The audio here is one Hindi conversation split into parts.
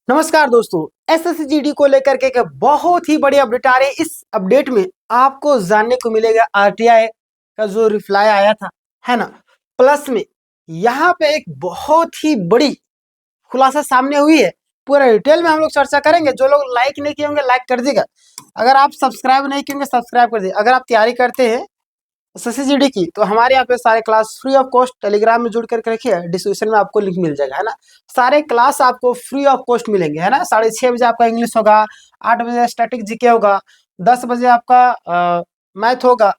नमस्कार दोस्तों, एसएससी को लेकर के एक बहुत ही बड़ी अपडेट आ रही है। इस अपडेट में आपको जानने को मिलेगा आरटीआई का जो रिप्लाई आया था, है ना। प्लस में यहाँ पे एक बहुत ही बड़ी खुलासा सामने हुई है। पूरा डिटेल में हम लोग चर्चा करेंगे। जो लोग लाइक नहीं किए होंगे लाइक कर दीजिएगा। अगर आप सब्सक्राइब नहीं किए होंगे सब्सक्राइब कर दीजिए। अगर आप तैयारी करते हैं एसएससी की तो हमारे यहाँ पे सारे class free of cost Telegram में जुड़ करके रखिए। डिस्क्रिप्शन में आपको लिंक मिल जाएगा, है ना। सारे क्लास आपको फ्री ऑफ कॉस्ट मिलेंगे, है ना। 6:30 बजे आपका इंग्लिश होगा, 8 बजे स्टैटिक जीके होगा, 10 बजे आपका मैथ होगा,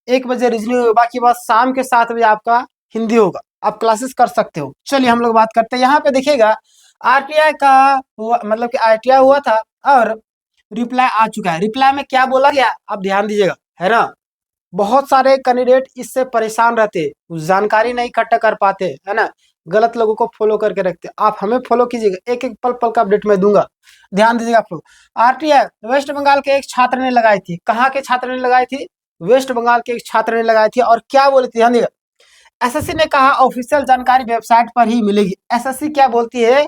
1 बजे रीजनिंग होगा, बाकी बात शाम के 7 बजे आपका हिंदी होगा। आप क्लासेस कर सकते हो। चलिए हम लोग बात करते हैं। यहाँ पे देखिएगा आरटीआई का हुआ, मतलब कि आरटीआई हुआ था और रिप्लाई आ चुका है। रिप्लाई में क्या बोला गया आप ध्यान दीजिएगा, है ना। बहुत सारे कैंडिडेट इससे परेशान रहते, जानकारी नहीं इकट्ठा कर पाते, है ना। गलत लोगों को फॉलो करके रखते। आप हमें फॉलो कीजिएगा, एक एक पल पल का अपडेट मैं दूंगा, ध्यान दीजिएगा आप लोग। आरटीआई वेस्ट बंगाल के एक छात्र ने लगाई थी। कहाँ के छात्र ने लगाई थी? वेस्ट बंगाल के एक छात्र ने लगाई थी। और क्या बोली थी, ध्यान दीजिएगा। एसएससी ने कहा ऑफिशियल जानकारी वेबसाइट पर ही मिलेगी। एसएससी क्या बोलती है,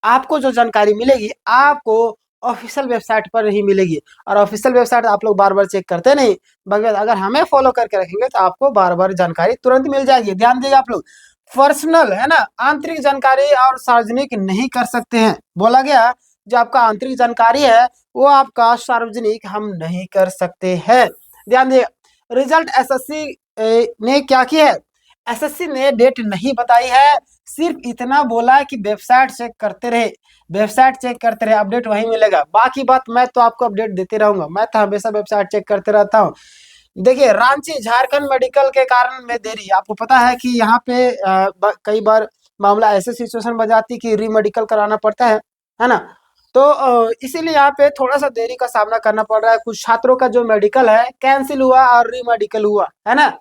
आपको जो जानकारी मिलेगी आपको ऑफिशियल वेबसाइट पर ही मिलेगी। और ऑफिशियल वेबसाइट आप लोग बार बार चेक करते नहीं, मगर अगर हमें फॉलो करके रखेंगे तो आपको बार बार जानकारी तुरंत मिल जाएगी। ध्यान दीजिएगा आप लोग। पर्सनल, है ना, आंतरिक जानकारी और सार्वजनिक नहीं कर सकते हैं। बोला गया जो आपका आंतरिक जानकारी है वो आपका सार्वजनिक हम नहीं कर सकते हैं। ध्यान दीजिएगा। रिजल्ट एसएससी ने क्या किया है, एसएससी ने डेट नहीं बताई है। सिर्फ इतना बोला है कि वेबसाइट चेक करते रहे, वेबसाइट चेक करते रहे, अपडेट वहीं मिलेगा। बाकी बात मैं तो आपको अपडेट देते रहूंगा, मैं तो हमेशा वेबसाइट चेक करते रहता हूँ। देखिए रांची झारखंड मेडिकल के कारण में देरी। आपको पता है कि यहाँ पे कई बार मामला ऐसे सिचुएशन बन जाती कि री मेडिकल कराना पड़ता है ना। तो इसीलिए यहाँ पे थोड़ा सा देरी का सामना करना पड़ रहा है। कुछ छात्रों का जो मेडिकल है कैंसिल हुआ और री मेडिकल हुआ, है ना।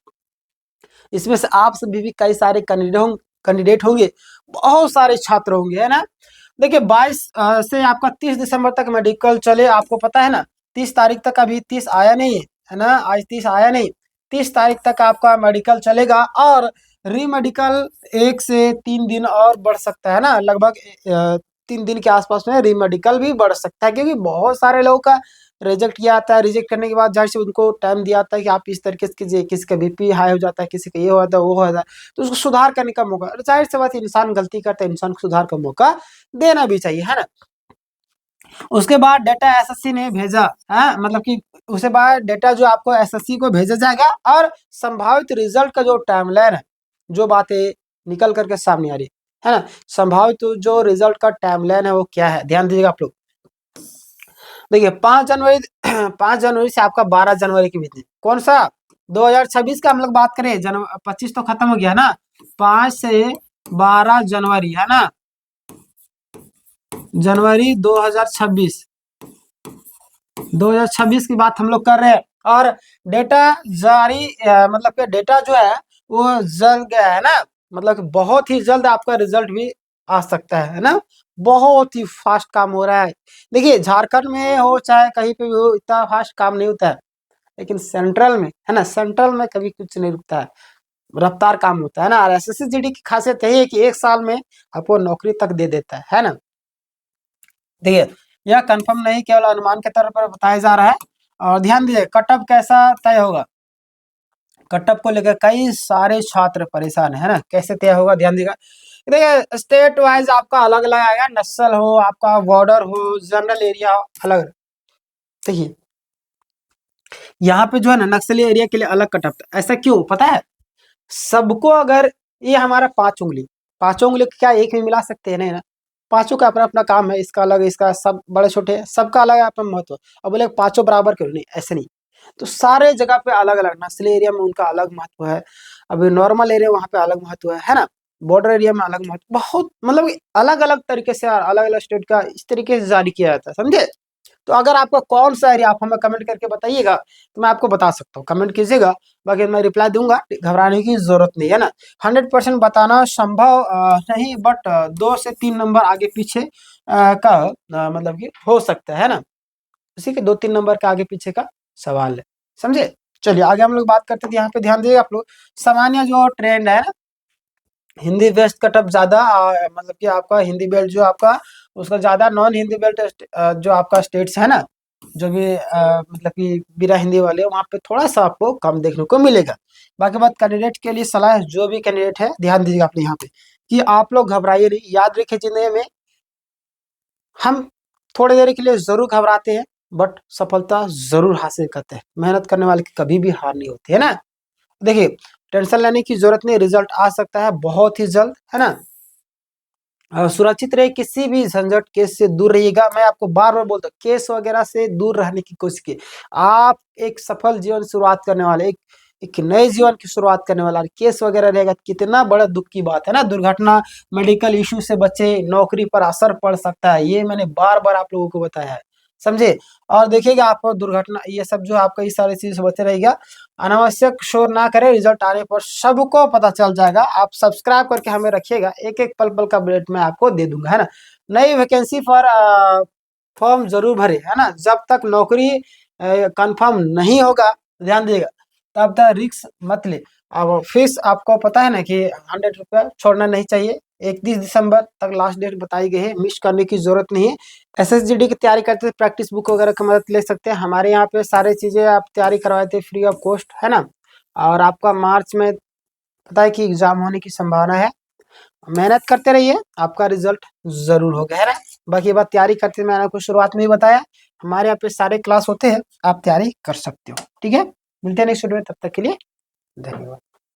इसमें से आप सभी भी कई सारे कैंडिडेट होंगे, बहुत सारे छात्र होंगे, है ना। देखिए 22 से आपका 30 दिसंबर तक मेडिकल चले। आपको पता है ना 30 तारीख तक, अभी 30 आया नहीं है ना, आज 30 आया नहीं। 30 तारीख तक आपका मेडिकल चलेगा और री मेडिकल 1 से 3 दिन और बढ़ सकता है ना। लगभग 3 दिन के आसपास में री मेडिकल भी बढ़ सकता है, क्योंकि बहुत सारे लोगों का रिजेक्ट किया जाता है। रिजेक्ट करने के बाद जाहिर से उनको टाइम दिया जाता है कि आप इस तरीके से कीजिए। किसी का बीपी हाई हो जाता है, किसी का ये हो जाता है, वो हो जाता है, तो उसको सुधार करने का मौका। जाहिर सी बात, इंसान गलती करता है, इंसान को सुधार का मौका देना भी चाहिए, है ना। उसके बाद डेटा एसएससी ने भेजा, है मतलब कि उसके बाद डेटा जो आपको एसएससी को भेजा जाएगा और संभावित रिजल्ट का जो टाइमलाइन है, जो बातें निकल करके सामने आ रही है ना, संभावित जो रिजल्ट का टाइमलाइन है वो क्या है, ध्यान दीजिएगा आप लोग। देखिए 5 जनवरी 5 जनवरी से आपका 12 जनवरी के बीच में कौन सा 2026 का हम लोग बात करें। 25 तो खत्म हो गया ना, 5 से 12 जनवरी, है ना, जनवरी 2026 की बात हम लोग कर रहे हैं। और डेटा जारी मतलब कि डेटा जो है वो जल्द गया है ना, मतलब कि बहुत ही जल्द आपका रिजल्ट भी आ सकता है ना। बहुत ही फास्ट काम हो रहा है। देखिए झारखंड में हो चाहे कहीं पे भी हो, इतना फास्ट काम नहीं होता है। लेकिन सेंट्रल में, है ना, सेंट्रल में कभी कुछ नहीं रुकता है, रफ्तार काम होता है ना। और एसएससी जीडी की खासियत यही है कि 1 साल में आपको नौकरी तक दे देता है ना। देखिए यह कंफर्म नहीं, केवल अनुमान के तौर पर बताया जा रहा है। और ध्यान दीजिए कट ऑफ कैसा तय होगा। कट ऑफ को लेकर कई सारे छात्र परेशान है ना, कैसे तय होगा ध्यान दीजिएगा। देखिए स्टेट वाइज आपका अलग अलग आएगा, नक्सल हो, आपका बॉर्डर हो, जनरल एरिया हो, अलग। देखिए यहाँ पे जो है ना नक्सली एरिया के लिए अलग कट ऑफ। ऐसा क्यों पता है? सबको अगर ये हमारा 5 उंगली, पांचों उंगली क्या एक में मिला सकते हैं? नहीं ना, पांचों का अपना अपना काम है, इसका अलग, इसका सब बड़े छोटे सबका अलग अपना महत्व। अब बोले पांचों बराबर क्यों? नहीं, ऐसे नहीं। तो सारे जगह पे अलग अलग, नक्सली एरिया में उनका अलग महत्व है, अभी नॉर्मल एरिया वहाँ पे अलग महत्व है ना। बॉर्डर एरिया में अलग महत्व, बहुत मतलब अलग अलग तरीके से अलग अलग स्टेट का इस तरीके से जारी किया जाता है, समझे। तो अगर आपका कौन सा एरिया, आप हमें कमेंट करके बताइएगा तो मैं आपको बता सकता हूँ। कमेंट कीजिएगा, बाकी मैं रिप्लाई दूंगा, घबराने की जरूरत नहीं है ना। 100% बताना संभव नहीं, बट 2 से 3 नंबर आगे पीछे का मतलब कि हो सकता है ना। उसी के 2-3 नंबर का आगे पीछे का सवाल है, समझे। चलिए आगे हम लोग बात करते थे। यहाँ पे ध्यान दीजिएगा आप लोग, सामान्य जो ट्रेंड है ना, हिंदी बेस्ट कटअप ज्यादा मतलब कि आपका हिंदी बेल्ट जो आपका उसका ज़्यादा नॉन हिंदी बेल्ट जो आपका स्टेट्स है ना, जो भी मतलब कि बिना हिंदी वाले, वहाँ पे थोड़ा सा आपको कम देखने को मिलेगा। बाकी बात कैंडिडेट के लिए सलाह है, जो भी कैंडिडेट है ध्यान दीजिएगा अपने यहाँ पे कि आप लोग घबराइए नहीं। याद रखिए, जिंदगी में हम थोड़ी देर के लिए जरूर घबराते हैं, बट सफलता जरूर हासिल करते हैं। मेहनत करने वाले की कभी भी हार नहीं होती है ना। देखिए, टेंशन लेने की जरूरत नहीं, रिजल्ट आ सकता है बहुत ही जल्द, है ना। सुरक्षित रहे, किसी भी झंझट केस से दूर रहिएगा। मैं आपको बार बार बोलता हूँ, केस वगैरह से दूर रहने की कोशिश कीजिए। आप एक सफल जीवन शुरुआत करने वाले, एक नए जीवन की शुरुआत करने वाला, केस वगैरह रहेगा कितना बड़ा दुख की बात है ना। दुर्घटना, मेडिकल इश्यू से बचे, नौकरी पर असर पड़ सकता है, ये मैंने बार बार आप लोगों को बताया है, समझे। और देखिएगा, आपको दुर्घटना ये सब जो आपका इस सारी चीज से बचे रहेगा। अनावश्यक शोर ना करें, रिजल्ट आने पर सबको पता चल जाएगा। आप सब्सक्राइब करके हमें रखिएगा, एक एक पल पल का अपडेट मैं आपको दे दूंगा, है ना। नई वैकेंसी पर फॉर्म जरूर भरे, है ना। जब तक नौकरी कंफर्म नहीं होगा, ध्यान दीजिएगा, तब तक रिस्क मत ले। अब फीस आपको पता है ना कि 100 रुपया छोड़ना नहीं चाहिए। 31 दिसंबर तक लास्ट डेट बताई गई है, मिस करने की जरूरत नहीं है। एसएसजीडी की तैयारी करते थे, प्रैक्टिस बुक वगैरह की मदद ले सकते हैं। हमारे यहाँ पे सारी चीजें आप तैयारी करवाए थे फ्री ऑफ कॉस्ट, है ना। और आपका मार्च में पता है कि एग्जाम होने की संभावना है। मेहनत करते रहिए, आपका रिजल्ट जरूर होगा, है ना। बाकी बात तैयारी करते मैंने आपको शुरुआत में ही बताया, हमारे यहाँ पे सारे क्लास होते हैं, आप तैयारी कर सकते हो, ठीक है। मिलते हैं नेक्स्ट वीडियो में, तब तक के लिए धन्यवाद।